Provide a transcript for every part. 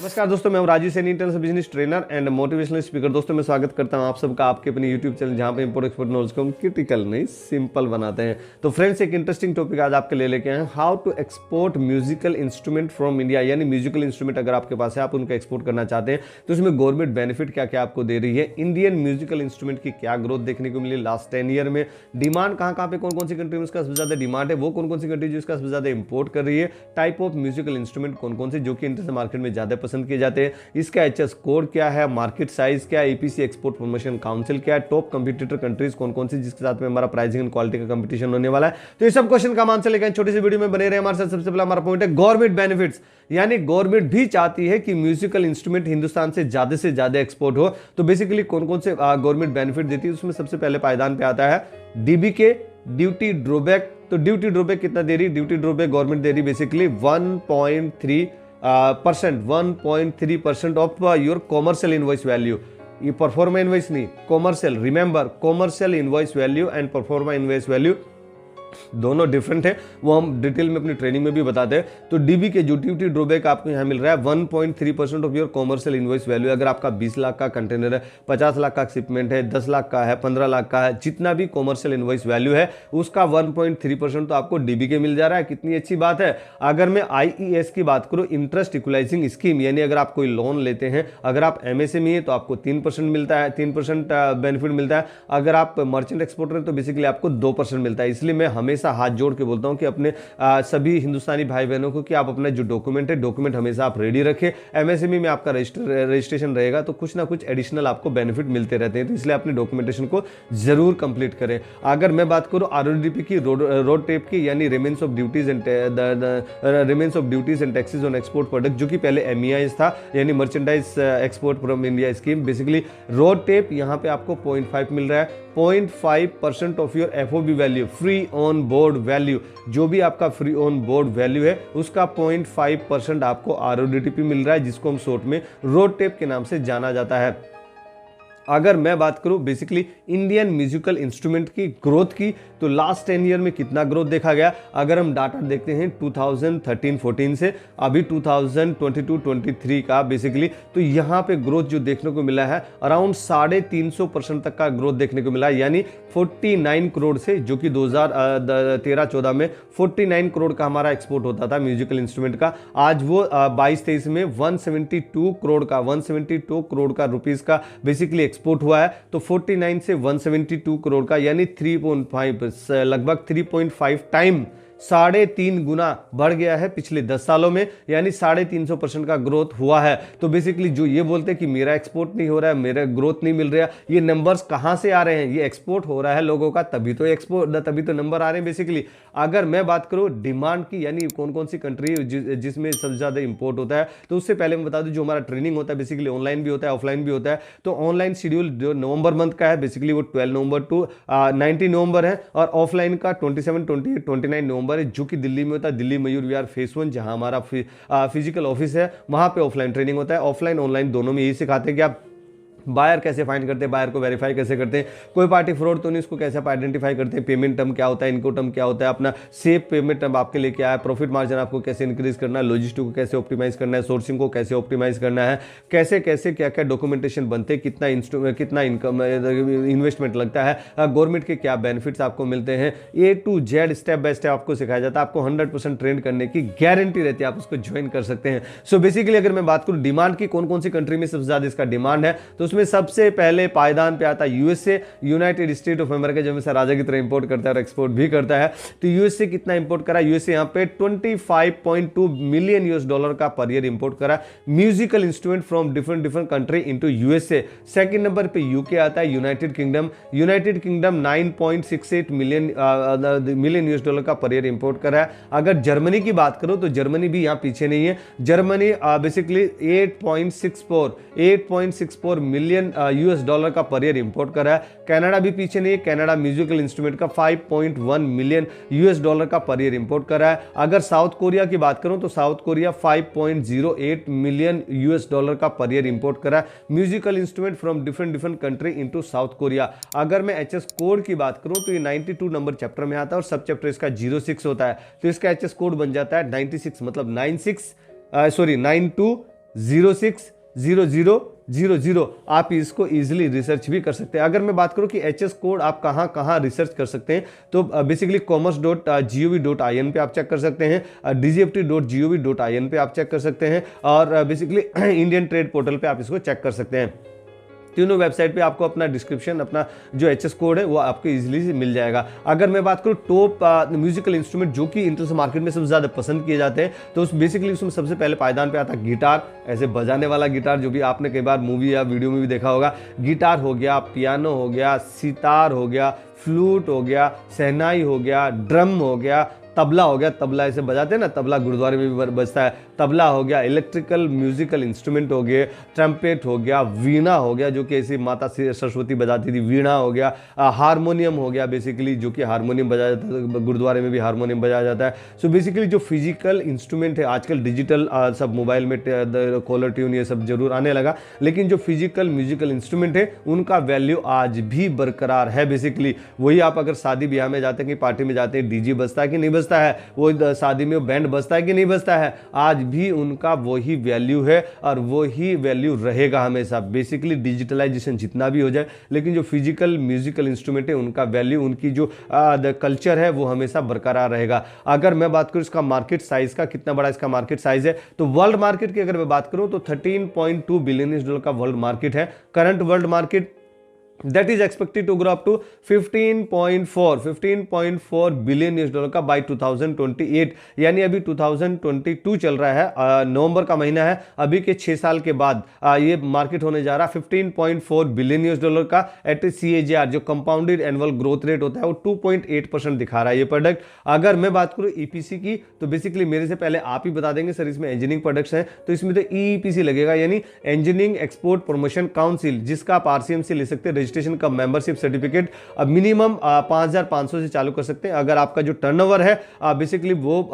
नमस्कार दोस्तों, मैं हूं Rajeev Saini, international business trainer and motivational speaker. दोस्तों मैं स्वागत करता हूं आप सबका आपके अपने यूट्यूब चैनल, जहां पे इंपोर्ट एक्सपोर्ट नॉलेज को हम क्रिटिकल नहीं सिंपल बनाते हैं। तो फ्रेंड्स, एक इंटरेस्टिंग टॉपिक आज आपके लिए लेके आए हैं, how to export musical instrument from India. यानी म्यूजिकल इंस्ट्रूमेंट अगर आपके पास है, आप उनका एक्सपोर्ट करना चाहते हैं, तो उसमें गवर्नमेंट बेनिफिट क्या क्या आपको दे रही है, इंडियन म्यूजिकल इंस्ट्रूमेंट की क्या ग्रोथ देखने को मिली लास्ट 10 ईयर में, डिमांड कहाँ पे, कौन कौन सी कंट्री में उसका सबसे ज्यादा डिमांड है, वो कौन कौन सी कंट्री जो इसका सबसे ज्यादा इंपोर्ट कर रही है, टाइप ऑफ म्यूजिकल इंस्ट्रूमेंट कौन कौन से जो कि इंटरनेशनल मार्केट में ज्यादा पसंद किए जाते हैं, इसका एचएस कोड क्या है, मार्केट साइज क्या है, ईपीसी एक्सपोर्ट प्रमोशन काउंसिल क्या है, टॉप कंपटीटर कंट्रीज कौन कौन सी जिसके साथ में हमारा प्राइसिंग एंड क्वालिटी का कंपटीशन होने वाला है। तो ये सब क्वेश्चन का आंसर लेकर छोटी सी वीडियो में बने रहे हमारे साथ। सबसे पहला हमारा पॉइंट है गवर्नमेंट बेनिफिट्स, यानी गवर्नमेंट भी चाहती है कि म्यूजिकल इंस्ट्रूमेंट हिंदुस्तान से ज्यादा एक्सपोर्ट हो। तो बेसिकली कौन कौन से गवर्नमेंट बेनिफिट देती है, उसमें सबसे पहले पायदान पे आता है डीबीके ड्यूटी ड्रॉबैक। तो ड्यूटी ड्रॉबैक कितना दे रही, ड्यूटी ड्रॉबैक गवर्नमेंट दे रही basically 1.3% of your commercial invoice value. ये परफॉर्मा इनवॉइस नहीं, commercial, remember commercial invoice value and proforma invoice value दोनों डिफरेंट है, वो हम डिटेल में अपनी ट्रेनिंग में भी बताते हैं। तो डीबी के जो ड्यूटी ड्रॉबैक आपको यहां मिल रहा है 1.3% of your commercial invoice value. अगर आपका 20 लाख का कंटेनर है, 50 लाख का शिपमेंट है, 10 लाख का है, 15 लाख का है, जितना भी कॉमर्शियल इनवॉइस वैल्यू है उसका 1.3% तो आपको डीबी के मिल जा रहा है। कितनी अच्छी बात है। अगर मैं आईईएस की बात करूं, इंटरेस्ट इक्वलाइजिंग स्कीम, यानी अगर आप कोई लोन लेते हैं, अगर आप एमएसएमई है तो आपको 3% मिलता है, 3% बेनिफिट मिलता है। अगर आप मर्चेंट एक्सपोर्टर हैं तो बेसिकली आपको 2% मिलता है। इसलिए मैं हमेशा हाथ जोड़ के बोलता हूं कि अपने सभी हिंदुस्तानी भाई बहनों को कि आप अपना जो डॉक्यूमेंट है, डॉक्यूमेंट हमेशा आप रेडी रखें। एमएसएमई में आपका रजिस्ट्रेशन रहेगा तो कुछ ना कुछ एडिशनल आपको बेनिफिट मिलते रहते हैं, तो इसलिए अपने डॉक्यूमेंटेशन को जरूर कंप्लीट करें। अगर मैं बात करूं आरओडीपी की, रोड टेप की, यानी remains of duties and taxes on export product, जो कि पहले एमईआई था, यानी merchandise export from India scheme. Basically road tape यहां पे आपको 0.5 मिल रहा है। 0.5% of your FOB value, free on board value, जो भी आपका फ्री ऑन बोर्ड वैल्यू है उसका 0.5% आपको आरओडीटीपी मिल रहा है, जिसको हम शॉर्ट में रोड टेप के नाम से जाना जाता है। अगर मैं बात करूं बेसिकली इंडियन म्यूजिकल इंस्ट्रूमेंट की ग्रोथ की, तो लास्ट 10 ईयर में कितना ग्रोथ देखा गया। अगर हम डाटा देखते हैं 2013-14 से अभी 2022-23 का बेसिकली, तो यहां पे ग्रोथ जो देखने को मिला है अराउंड 350% तक का ग्रोथ देखने को मिला है। यानी 49 करोड़ से, जो कि 2013-14 में 49 करोड़ का हमारा एक्सपोर्ट होता था म्यूजिकल इंस्ट्रूमेंट का, आज वो 22-23 में 172 करोड़ का रुपीस का बेसिकली एक्सपोर्ट हुआ है। तो 49 से 172 करोड़ का, यानी 3.5 लगभग 3.5 टाइम, 3.5 गुना बढ़ गया है पिछले 10 सालों में, यानी 350% का ग्रोथ हुआ है। तो बेसिकली जो ये बोलते हैं कि मेरा एक्सपोर्ट नहीं हो रहा है, मेरा ग्रोथ नहीं मिल रहा है, ये नंबर्स कहां से आ रहे हैं, ये एक्सपोर्ट हो रहा है लोगों का, तभी तो नंबर आ रहे हैं बेसिकली। अगर मैं बात करूं डिमांड की, यानी कौन कौन सी कंट्री जिसमें सबसे ज्यादा इंपोर्ट होता है, तो उससे पहले मैं बता दूं जो हमारा ट्रेनिंग होता है बेसिकली ऑनलाइन भी होता है, ऑफलाइन भी होता है। तो ऑनलाइन शेड्यूल जो नवंबर मंथ का है बेसिकली वो 12 नवंबर टू 19 नवंबर है, और ऑफलाइन का 27, 28, 29 नवंबर है, जो कि दिल्ली में होता है, दिल्ली मयूर विहार फेस 1, जहां हमारा फिजिकल ऑफिस है, वहां पे ऑफलाइन ट्रेनिंग होता है। ऑफलाइन ऑनलाइन दोनों में यही सिखाते हैं कि आप बायर कैसे फाइंड करते हैं, बायर को वेरीफाई कैसे करते हैं, कोई पार्टी फ्रॉड तो नहीं, उसको कैसे आप आइडेंटिफाई करते हैं, पेमेंट टर्म क्या होता है, इनको टर्म क्या होता है, अपना सेफ पेमेंट टर्म आपके लिए क्या है, प्रॉफिट मार्जिन आपको कैसे इंक्रीज करना है, लॉजिस्टिक को कैसे ऑप्टिमाइज करना है, सोर्सिंग को कैसे ऑप्टिमाइज करना है, कैसे कैसे क्या क्या डॉक्यूमेंटेशन बनते हैं, कितना इनकम इन्वेस्टमेंट लगता है, गवर्नमेंट के क्या बेनिफिट्स आपको मिलते हैं, A to Z step by step आपको सिखाया जाता है। आपको 100% ट्रेन करने की गारंटी रहती है, आप उसको ज्वाइन कर सकते हैं। सो बेसिकली अगर मैं बात करूं डिमांड की, कौन कौन सी कंट्री में सबसे ज्यादा इसका डिमांड है, तो उसमें सबसे पहले पायदान पे आता है USA, United State of America, जो हमेशा राजा की तरह इंपोर्ट करता है और एक्सपोर्ट भी करता है। तो यूएसए कितना इंपोर्ट करा, यूएसए यहां पे 25.2 मिलियन यूएस डॉलर का पर ईयर इंपोर्ट करा musical instrument from different country into USA. Second number पे यूके आता है, United kingdom 9.68 million US dollar का पर ईयर इंपोर्ट करा है। अगर जर्मनी की बात करो तो जर्मनी भी यहां पीछे नहीं है, Germany basically 8.64 million US dollar का पर ईयर इंपोर्ट कर रहा है। कनाडा भी पीछे नहीं है, कनाडा म्यूजिकल इंस्ट्रूमेंट का 5.1 मिलियन यूएस डॉलर का पर ईयर इंपोर्ट कर रहा है। अगर साउथ कोरिया की बात करूं तो south Korea 5.08 million US dollar का पर ईयर इंपोर्ट कर रहा है musical instrument from different country into south Korea. अगर मैं एचएस कोड की बात करूं तो ये 92 नंबर चैप्टर में आता है और सब चैप्टर इसका 06 होता है, तो इसका एचएस कोड बन जाता है 96, मतलब 92 060000। आप इसको इजीली रिसर्च भी कर सकते हैं। अगर मैं बात करूं कि एचएस कोड आप कहां कहां रिसर्च कर सकते हैं, तो बेसिकली commerce.gov.in पे आप चेक कर सकते हैं, dgft.gov.in पे आप चेक कर सकते हैं, और बेसिकली इंडियन ट्रेड पोर्टल पे आप इसको चेक कर सकते हैं। तीनों वेबसाइट पे आपको अपना डिस्क्रिप्शन, अपना जो एचएस कोड है वो आपको इजीली से मिल जाएगा। अगर मैं बात करूँ टॉप म्यूजिकल इंस्ट्रूमेंट जो कि इंटरनेशनल मार्केट में सबसे ज़्यादा पसंद किए जाते हैं, तो उस बेसिकली उसमें सबसे पहले पायदान पे आता है गिटार, ऐसे बजाने वाला गिटार, जो कि आपने कई बार मूवी या वीडियो में भी देखा होगा। गिटार हो गया, पियानो हो गया, सितार हो गया, फ्लूट हो गया, शहनाई हो गया, ड्रम हो गया, तबला हो गया, तबला ऐसे बजाते हैं ना, तबला गुरुद्वारे में भी बजता है, तबला हो गया, इलेक्ट्रिकल म्यूजिकल इंस्ट्रूमेंट हो गए, ट्रम्पेट हो गया, वीणा हो गया जो कि ऐसी माता सरस्वती बजाती थी, वीणा हो गया, हारमोनियम हो गया, बेसिकली जो कि हारमोनियम बजाया जाता है, गुरुद्वारे में भी हारमोनियम बजाया जाता है। सो बेसिकली जो फिजिकल इंस्ट्रूमेंट है, आजकल डिजिटल सब मोबाइल में कॉलर ट्यून ये सब जरूर आने लगा, लेकिन जो फिजिकल म्यूजिकल इंस्ट्रूमेंट है उनका वैल्यू आज भी बरकरार है। बेसिकली वही आप अगर शादी ब्याह में जाते हैं, कि पार्टी में जाते हैं, डीजे बजता है कि नहीं बजता है, वो शादी में बैंड बजता है कि नहीं बजता है, आज भी उनका वही वैल्यू है और वही वैल्यू रहेगा हमेशा। बेसिकली डिजिटलाइजेशन जितना भी हो जाए, लेकिन जो फिजिकल म्यूजिकल इंस्ट्रूमेंट है उनका वैल्यू, उनकी जो कल्चर है वो हमेशा बरकरार रहेगा। अगर मैं बात करूं इसका मार्केट साइज का, कितना बड़ा इसका मार्केट साइज है, तो वर्ल्ड मार्केट की अगर मैं बात करूं तो $13.2 बिलियन का वर्ल्ड मार्केट है। Current world market that is expected to grow up to 15.4 billion US dollar का बाय 2028, यानी अभी 2022 चल रहा है, नवंबर का महीना है, अभी के 6 साल के बाद ये मार्केट होने जा रहा है 15.4 बिलियन US डॉलर का एट CAGR, जो कंपाउंडेड एनुअल ग्रोथ रेट होता है वो 2.8% दिखा रहा है ये प्रोडक्ट। अगर मैं बात करूं EPC की, तो बेसिकली मेरे से पहले आप ही बता देंगे सर इसमें इंजीनियरिंग प्रोडक्ट्स हैं, तो इसमें तो EPC लगेगा, यानी इंजीनियरिंग एक्सपोर्ट प्रमोशन काउंसिल, जिसका आप RCM से ले सकते हैं, रजिस्ट्रेशन का मेंबरशिप सर्टिफिकेट। अब मिनिमम 5,500 से चालू कर सकते हैं। अगर आपका जो टर्नओवर है बेसिकली वो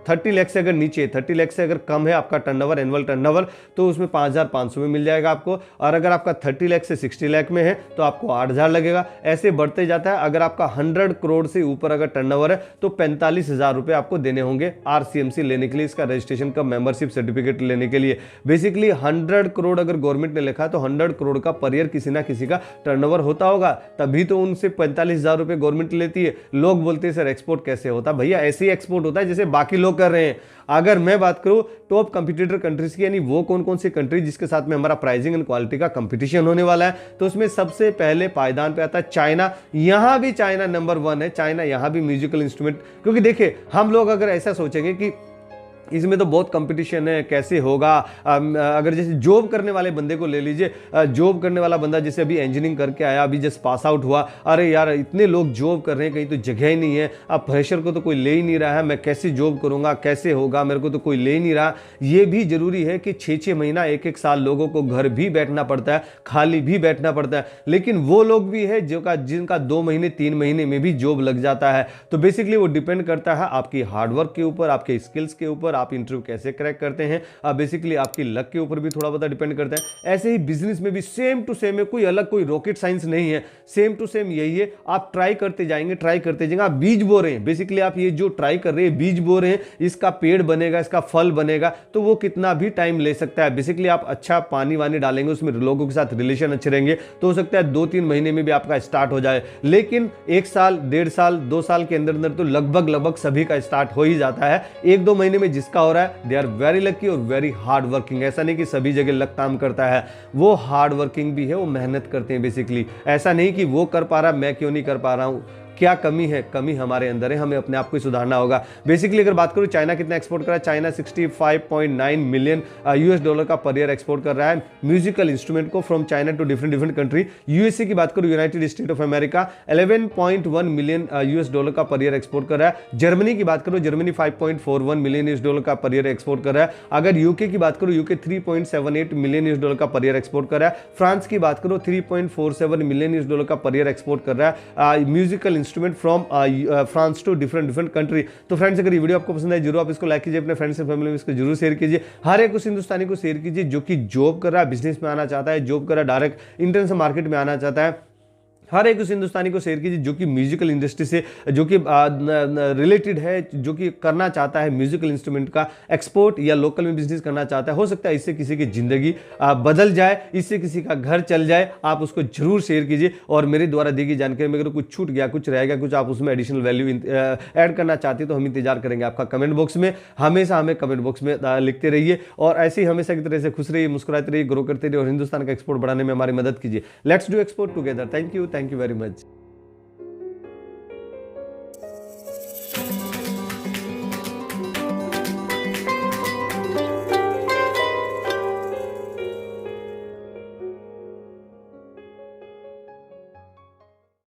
30 लाख से अगर नीचे, 30 लाख से अगर कम है आपका टर्नओवर, एनुअल टर्नओवर, तो उसमें 5,500 में मिल जाएगा आपको। और अगर आपका 30 लाख से 60 लाख में है तो आपको 8,000 लगेगा, ऐसे बढ़ते जाता है। अगर आपका 100 करोड़ से ऊपर अगर टर्नओवर है तो 45,000 रुपए आपको देने होंगे RCMC लेने के लिए, इसका रजिस्ट्रेशन का मेंबरशिप सर्टिफिकेट लेने के लिए। बेसिकली 100 करोड़ अगर गवर्नमेंट ने लिखा है तो 100 करोड़ का पर ईयर किसी ना किसी का टर्नओवर होता होगा, तभी तो उनसे 45,000 रुपए गवर्नमेंट लेती है। लोग बोलते हैं सर एक्सपोर्ट कैसे होता है, भैया ऐसे ही एक्सपोर्ट होता है जैसे बाकी लोग कर रहे हैं। अगर मैं बात करूं टॉप कंपटीटर कंट्रीज की, यानी वो कौन कौन सी कंट्री जिसके साथ में हमारा प्राइसिंग एंड क्वालिटी का कंपटीशन होने वाला है, तो उसमें सबसे पहले पायदान पे आता है चाइना। यहां भी चाइना नंबर 1 है। चाइना यहां भी म्यूजिकल इंस्ट्रूमेंट, क्योंकि देखिए हम लोग अगर ऐसा सोचेंगे कि इसमें तो बहुत कंपटीशन है, कैसे होगा, अगर जैसे जॉब करने वाले बंदे को ले लीजिए, जॉब करने वाला बंदा जैसे अभी इंजीनियरिंग करके आया, अभी जस्ट पास आउट हुआ, अरे यार इतने लोग जॉब कर रहे हैं, कहीं तो जगह ही नहीं है, अब फ्रेशर को तो कोई ले ही नहीं रहा है, मैं कैसे जॉब करूंगा, कैसे होगा, मेरे को तो कोई ले ही नहीं रहा। ये भी जरूरी है कि 6-6 महीना 1-1 साल लोगों को घर भी बैठना पड़ता है, खाली भी बैठना पड़ता है, लेकिन वो लोग भी है जिनका 2 महीने 3 महीने में भी जॉब लग जाता है। तो बेसिकली वो डिपेंड करता है आपकी हार्डवर्क के ऊपर, आपके स्किल्स के ऊपर, आप इंटरव्यू कैसे क्रैक करते हैं, बेसिकली आपकी लक के ऊपर भी थोड़ा बहुत डिपेंड करता है। ऐसे ही बिजनेस में भी सेम टू सेम है, कोई अलग कोई रॉकेट साइंस नहीं है, सेम टू सेम यही है। आप ट्राई करते जाएंगे, ट्राई करते जाएंगे, आप बीज बो रहे हैं, बेसिकली आप ये जो ट्राई कर रहे हैं बीज बो रहे हैं, इसका पेड़ बनेगा, इसका फल बनेगा, तो वो कितना भी टाइम ले सकता है। बेसिकली आप अच्छा पानी वानी डालेंगे, उसमें लोगों के साथ रिलेशन अच्छे रहेंगे, तो हो सकता है 2-3 महीने में भी आपका स्टार्ट हो जाए, लेकिन 1 साल 1.5 साल 2 साल के अंदर अंदर तो लगभग सभी का स्टार्ट हो ही जाता है। 1-2 महीने में जिसका हो रहा है दे आर वेरी लकी और वेरी हार्ड वर्किंग। ऐसा नहीं कि सभी जगह लक काम करता है, वो हार्ड वर्किंग भी है, वो मेहनत करते हैं। बेसिकली ऐसा नहीं कि वो कर पा रहा मैं क्यों नहीं कर पा रहा हूं, क्या कमी है, कमी हमारे अंदर है, हमें अपने आप को सुधारना होगा। बेसिकली अगर बात करूं चाइना कितना एक्सपोर्ट कर रहा है, चाइना 65.9 मिलियन US डॉलर का पर ईयर एक्सपोर्ट कर रहा है म्यूजिकल इंस्ट्रूमेंट को from China to different country. USA की बात करूं, United State of America 11.1 million US dollar का पर ईयर एक्सपोर्ट कर रहा है। जर्मनी की बात करूं, जर्मनी 5.41 मिलियन US डॉलर का पर ईयर एक्सपोर्ट कर रहा है। अगर यूके की बात करूं, यूके 3.78 मिलियन US डॉलर का पर ईयर एक्सपोर्ट कर रहा है। फ्रांस की बात करूं 3.47 मिलियन US डॉलर का पर ईयर एक्सपोर्ट कर रहा है musical instrument from France to different country. तो फ्रेंड्स अगर ये वीडियो आपको पसंद है जरूर आप इसको लाइक कीजिए, अपने फ्रेंड्स एंड फैमिली में इसको जरूर शेयर कीजिए। हर एक उस हिंदुस्तानी को शेयर कीजिए जो कि जॉब कर रहा है, बिजनेस में आना चाहता है, जॉब कर रहा है, डायरेक्ट इंटरनेशनल मार्केट में आना चाहता है, हर एक उस हिंदुस्तानी को शेयर कीजिए जो कि म्यूजिकल इंडस्ट्री से जो कि रिलेटेड है, जो कि करना चाहता है म्यूजिकल इंस्ट्रूमेंट का एक्सपोर्ट या लोकल में बिजनेस करना चाहता है। हो सकता है इससे किसी की जिंदगी बदल जाए, इससे किसी का घर चल जाए। आप उसको जरूर शेयर कीजिए। और मेरे द्वारा दी गई जानकारी में अगर कुछ छूट गया, कुछ रह गया, कुछ आप उसमें एडिशनल वैल्यू ऐड करना चाहते हैं तो हम इंतजार करेंगे आपका कमेंट बॉक्स में। हमेशा हमें कमेंट बॉक्स में लिखते रहिए और ऐसे ही हमेशा की तरह से खुश रहिए, मुस्कुराते रहिए, ग्रो करते रहिए और हिंदुस्तान का एक्सपोर्ट बढ़ाने में हमारी मदद कीजिए। Let's do export together. Thank you very much.